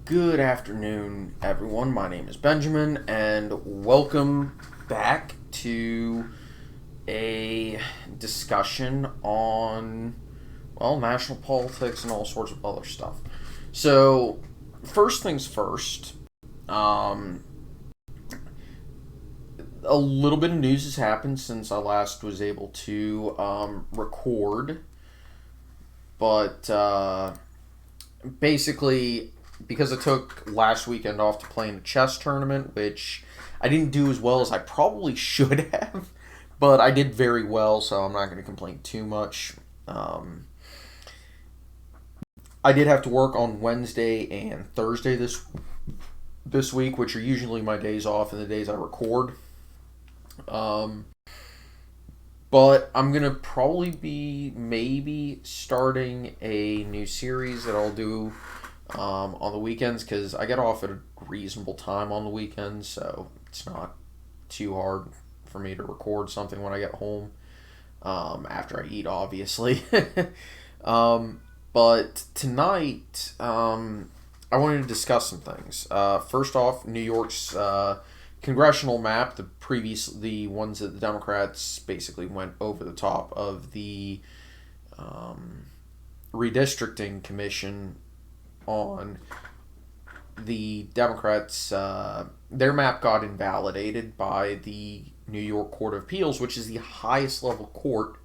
Good afternoon, everyone. My name is Benjamin, and welcome back to a discussion on, national politics and all sorts of other stuff. So, first things first, um, a little bit of news has happened since I last was able to record, but basically, because I took last weekend off to play in a chess tournament, which I didn't do as well as I probably should have, but I did very well, so I'm not going to complain too much. Um, I did have to work on Wednesday and Thursday this week, which are usually my days off and the days I record. Um, but I'm gonna probably be maybe starting a new series that I'll do on the weekends because I get off at a reasonable time on the weekends, so it's not too hard for me to record something when I get home after I eat, obviously. um, but tonight, I wanted to discuss some things. First off, New York's congressional map, the ones that the Democrats basically went over the top of the um, redistricting commission on the Democrats, their map got invalidated by the New York Court of Appeals, which is the highest level court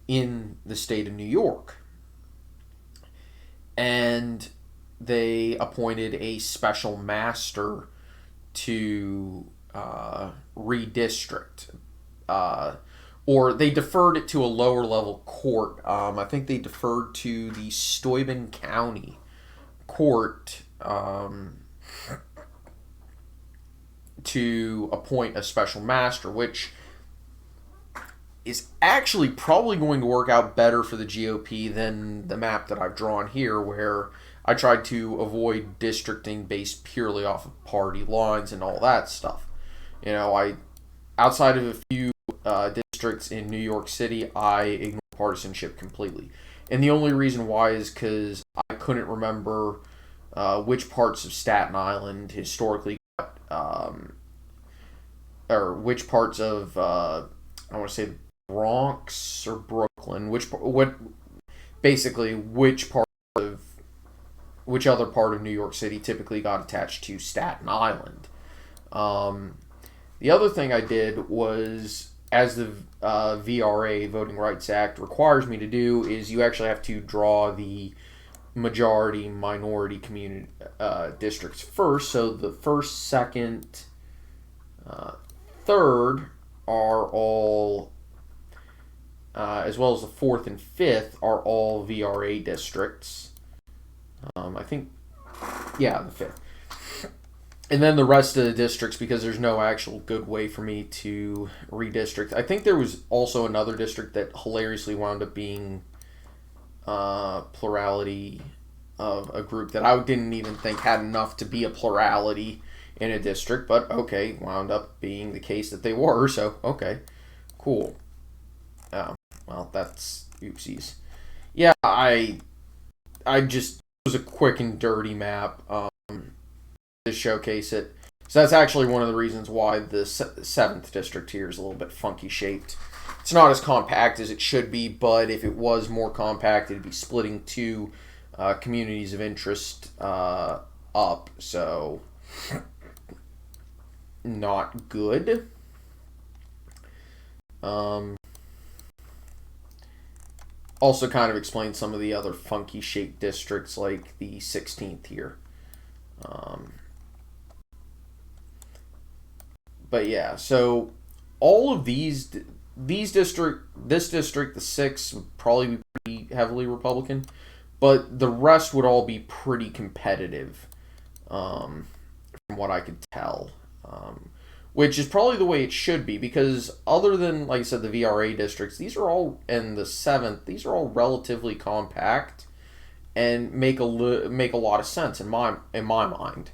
in the state of New York. And they appointed a special master to redistrict. Or they deferred it to a lower level court. I think they deferred to the Steuben County court to appoint a special master, which is actually probably going to work out better for the GOP than the map that I've drawn here, where I tried to avoid districting based purely off of party lines and all that stuff. I outside of a few districts in New York City, I ignore partisanship completely. And the only reason why is because I couldn't remember which parts of Staten Island historically got, or which parts of, I want to say Bronx or Brooklyn, which part of, which other part of New York City typically got attached to Staten Island. The other thing I did was, as the VRA, Voting Rights Act, requires me to do, is you actually have to draw the majority minority community districts first. So the first, second, third are all, as well as the fourth and fifth, are all VRA districts. I think, yeah, the fifth. And then the rest of the districts, because there's no actual good way for me to redistrict. I think there was also another district that hilariously wound up being plurality of a group that I didn't even think had enough to be a plurality in a district, but okay, wound up being the case that they were, so okay, cool. That's oopsies. Yeah, I just, it was a quick and dirty map to showcase it. So that's actually one of the reasons why the seventh district here is a little bit funky shaped. It's not as compact as it should be, but if it was more compact, it'd be splitting two communities of interest up. So, not good. Also, kind of explains some of the other funky shaped districts, like the 16th here. But yeah, so all of this district, the six would probably be pretty heavily Republican, but the rest would all be pretty competitive, from what I could tell. Which is probably the way it should be, because other than, like I said, the VRA districts, these are all, and the seventh, these are all relatively compact and make a lot of sense in my mind.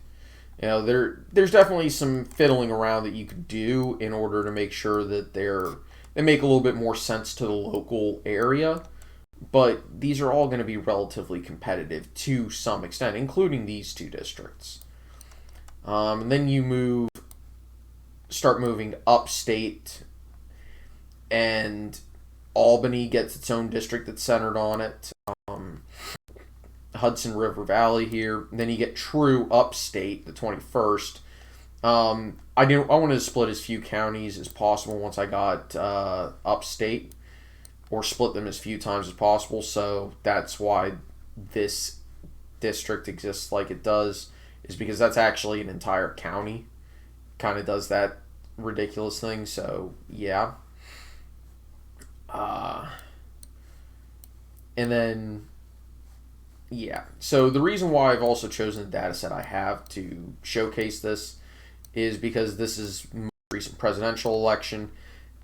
There's definitely some fiddling around that you could do in order to make sure that they make a little bit more sense to the local area. But these are all going to be relatively competitive to some extent, including these two districts. And then you start moving upstate, and Albany gets its own district that's centered on it. Hudson River Valley here. And then you get true upstate, the 21st. I wanted to split as few counties as possible once I got upstate, or split them as few times as possible. So that's why this district exists like it does, is because that's actually an entire county. Kind of does that ridiculous thing. So yeah. And then yeah. So the reason why I've also chosen the data set I have to showcase this is because this is most recent presidential election.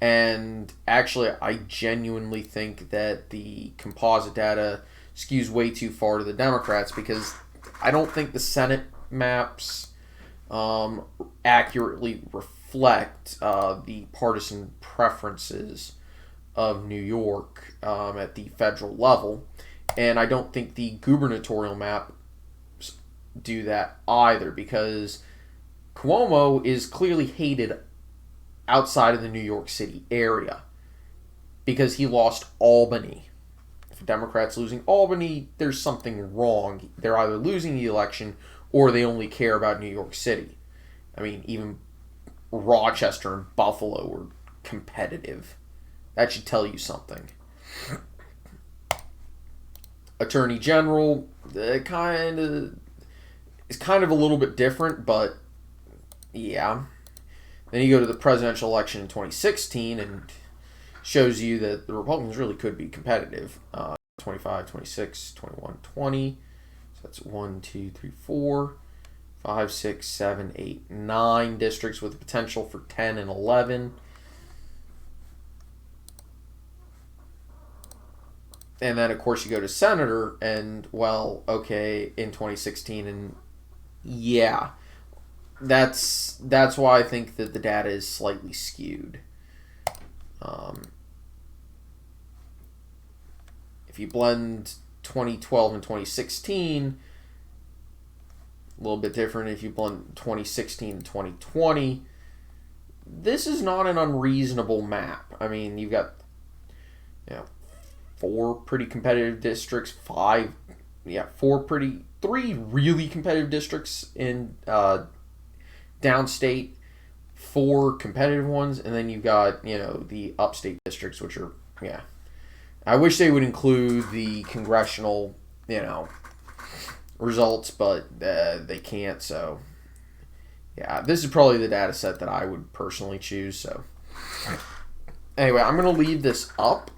And actually, I genuinely think that the composite data skews way too far to the Democrats, because I don't think the Senate maps accurately reflect the partisan preferences of New York at the federal level. And I don't think the gubernatorial maps do that either, because Cuomo is clearly hated outside of the New York City area because he lost Albany. If a Democrat's losing Albany, there's something wrong. They're either losing the election or they only care about New York City. I mean, even Rochester and Buffalo were competitive. That should tell you something. Attorney General is kind of a little bit different, but yeah. Then you go to the presidential election in 2016 and shows you that the Republicans really could be competitive. 25, 26, 21, 20. So that's 1, 2, 3, 4, 5, 6, 7, 8, 9 districts with the potential for 10 and 11. And then, of course, you go to senator, and, well, okay, in 2016, and yeah. That's why I think that the data is slightly skewed. If you blend 2012 and 2016, a little bit different. If you blend 2016 and 2020, this is not an unreasonable map. I mean, you've got 4 pretty competitive districts, 3 really competitive districts in downstate, 4 competitive ones, and then you've got, the upstate districts, which are, I wish they would include the congressional, results, but they can't, so, yeah, this is probably the data set that I would personally choose, so. Anyway, I'm going to leave this up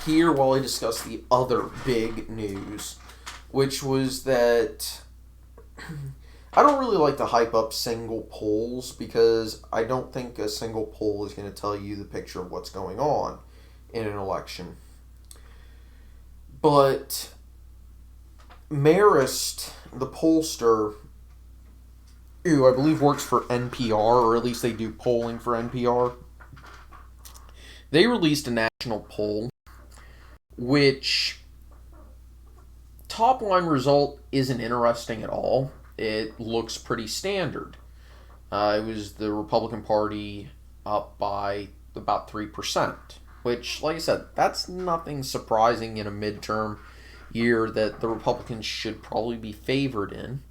here while I discuss the other big news, which was that I don't really like to hype up single polls, because I don't think a single poll is going to tell you the picture of what's going on in an election. But Marist, the pollster, who I believe works for NPR, or at least they do polling for NPR, they released a national poll, which top line result isn't interesting at all. It looks pretty standard. It was the Republican Party up by about 3%, which, like I said, that's nothing surprising in a midterm year that the Republicans should probably be favored in.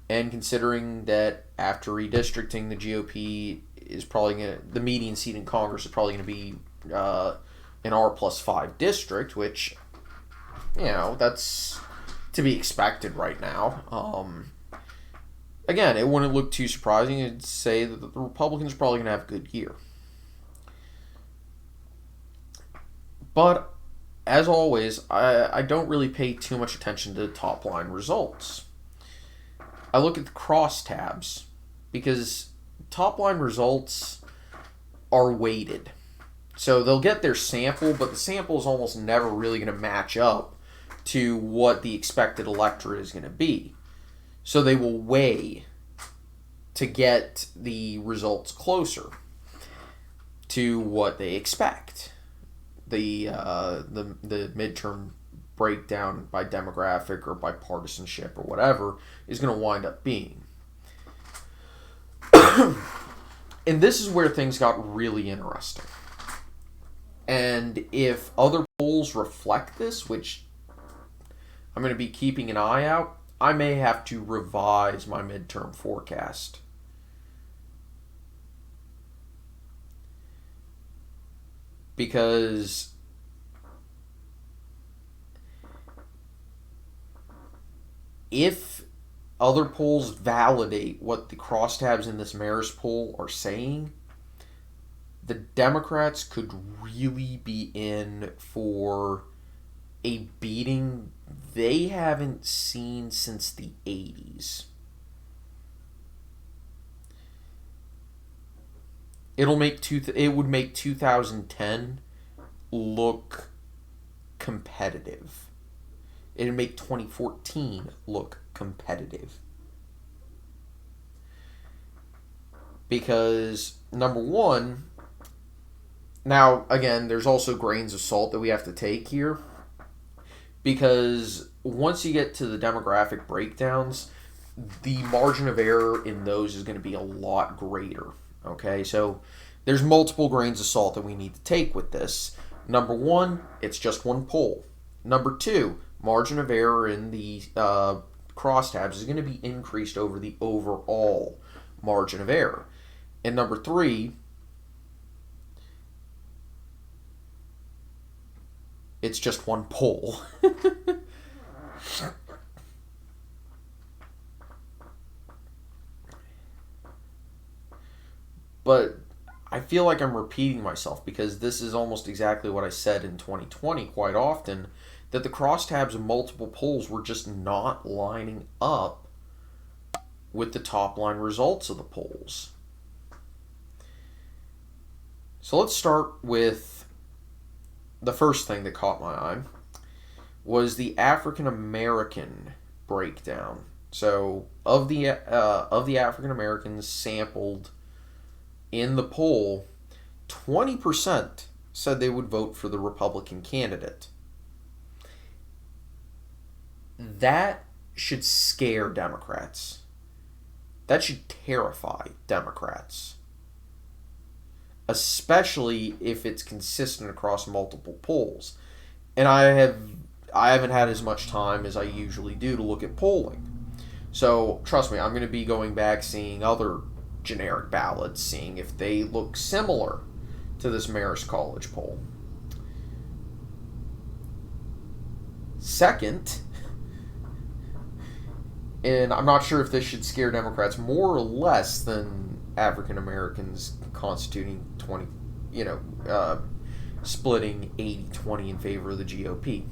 And considering that after redistricting, the GOP is probably going to, the median seat in Congress is probably going to be an R+5 district, which, that's to be expected right now. Again, it wouldn't look too surprising to say that the Republicans are probably going to have a good year. But, as always, I don't really pay too much attention to top-line results. I look at the crosstabs, because top-line results are weighted. So they'll get their sample, but the sample is almost never really going to match up to what the expected electorate is going to be. So they will weigh to get the results closer to what they expect. the midterm breakdown by demographic or by partisanship or whatever is going to wind up being. And this is where things got really interesting. And if other polls reflect this, which I'm going to be keeping an eye out, I may have to revise my midterm forecast. Because if other polls validate what the crosstabs in this mayor's poll are saying, the Democrats could really be in for a beating they haven't seen since the 80s. It would make 2010 look competitive. It'd make 2014 look competitive. Because, number one, now, again, there's also grains of salt that we have to take here. Because once you get to the demographic breakdowns, the margin of error in those is going to be a lot greater. Okay, so there's multiple grains of salt that we need to take with this. Number one, it's just one poll. Number two, margin of error in the crosstabs is going to be increased over the overall margin of error. And number three, it's just one poll. But I feel like I'm repeating myself because this is almost exactly what I said in 2020 quite often, that the crosstabs of multiple polls were just not lining up with the top line results of the polls. So let's start with the first thing that caught my eye was the African American breakdown. So of the African Americans sampled in the poll, 20% said they would vote for the Republican candidate. That should scare Democrats. That should terrify Democrats. Especially if it's consistent across multiple polls. And I haven't had as much time as I usually do to look at polling. So trust me, I'm going to be going back seeing other generic ballots, seeing if they look similar to this Marist College poll. Second, and I'm not sure if this should scare Democrats more or less than African Americans constituting 20, splitting 80-20 in favor of the GOP,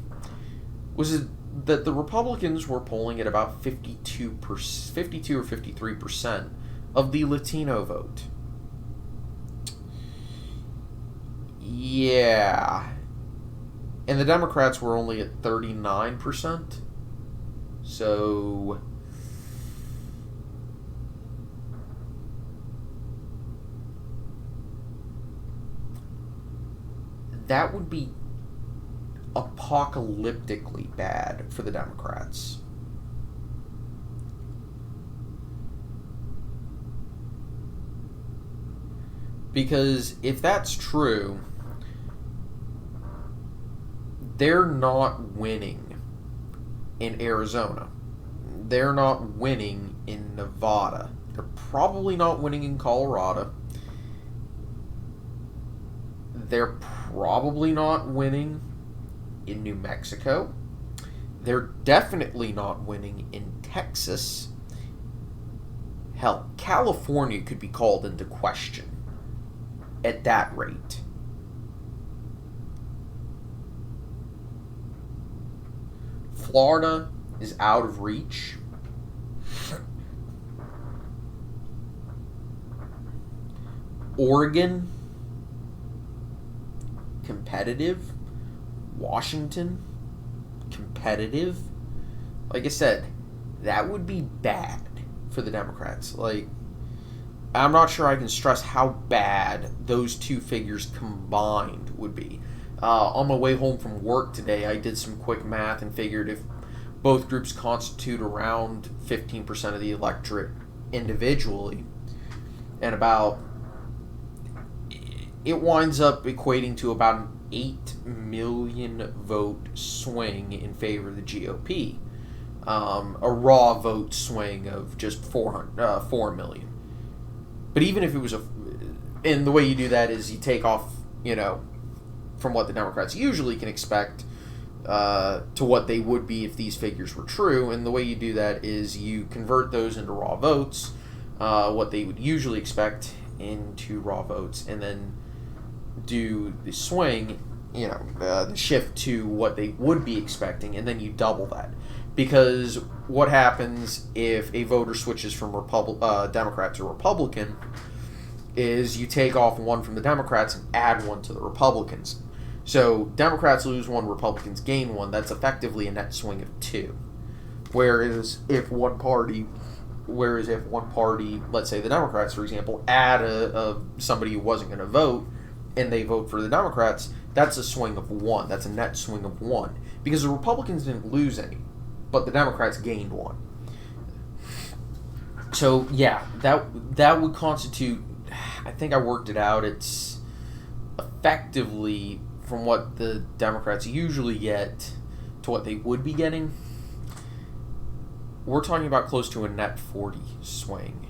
was that the Republicans were polling at about 52 or 53% of the Latino vote. Yeah. And the Democrats were only at 39%. So that would be apocalyptically bad for the Democrats. Because if that's true, they're not winning in Arizona. They're not winning in Nevada. They're probably not winning in Colorado. They're probably not winning in New Mexico. They're definitely not winning in Texas. Hell, California could be called into question at that rate. Florida is out of reach. Oregon, competitive. Washington, competitive. Like I said, that would be bad for the Democrats. Like, I'm not sure I can stress how bad those two figures combined would be. On my way home from work today, I did some quick math and figured if both groups constitute around 15% of the electorate individually, and it winds up equating to about an 8 million vote swing in favor of the GOP. A raw vote swing of just 4 million. But even if it was and the way you do that is you take off, from what the Democrats usually can expect to what they would be if these figures were true. And the way you do that is you convert those into raw votes, what they would usually expect into raw votes, and then do the swing, the shift to what they would be expecting, and then you double that. Because what happens if a voter switches from Democrat to Republican is you take off one from the Democrats and add one to the Republicans. So Democrats lose one, Republicans gain one. That's effectively a net swing of 2. Whereas if one party, let's say the Democrats, for example, add somebody who wasn't going to vote, and they vote for the Democrats, that's a swing of 1. That's a net swing of 1. Because the Republicans didn't lose any, but the Democrats gained 1. So, yeah, that would constitute, I think I worked it out, it's effectively from what the Democrats usually get to what they would be getting. We're talking about close to a net 40 swing.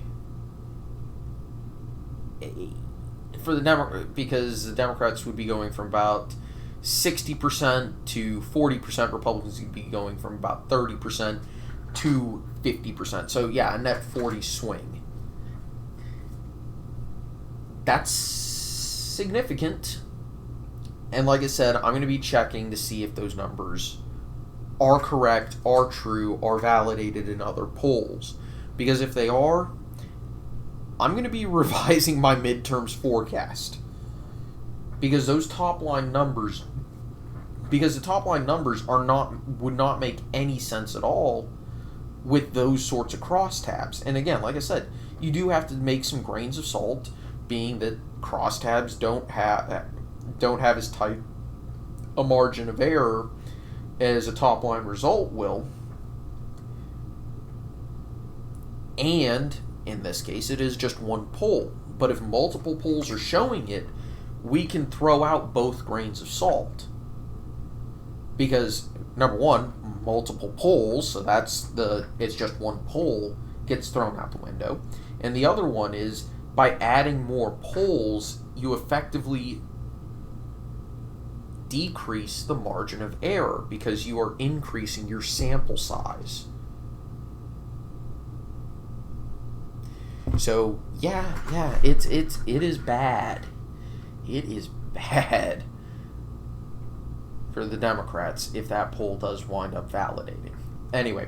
For the because the Democrats would be going from about 60% to 40%, Republicans would be going from about 30% to 50%. So yeah, a net 40 swing. That's significant. And like I said, I'm going to be checking to see if those numbers are correct, are true, are validated in other polls. Because if they are, I'm going to be revising my midterms forecast. Because those top line numbers, the top line numbers would not make any sense at all with those sorts of crosstabs. And again, like I said, you do have to make some grains of salt, being that crosstabs don't have as tight a margin of error as a top line result will. And in this case, it is just one poll. But if multiple polls are showing it, we can throw out both grains of salt. Because, number one, multiple polls, so it's just one poll, gets thrown out the window. And the other one is, by adding more polls, you effectively decrease the margin of error because you are increasing your sample size. So yeah, it is bad. It is bad for the Democrats if that poll does wind up validating. Anyway,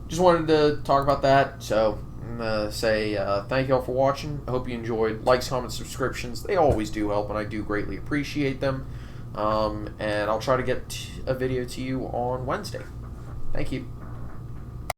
just wanted to talk about that. So I'm going to say thank you all for watching. I hope you enjoyed. Likes, comments, subscriptions, they always do help, and I do greatly appreciate them. And I'll try to get a video to you on Wednesday. Thank you.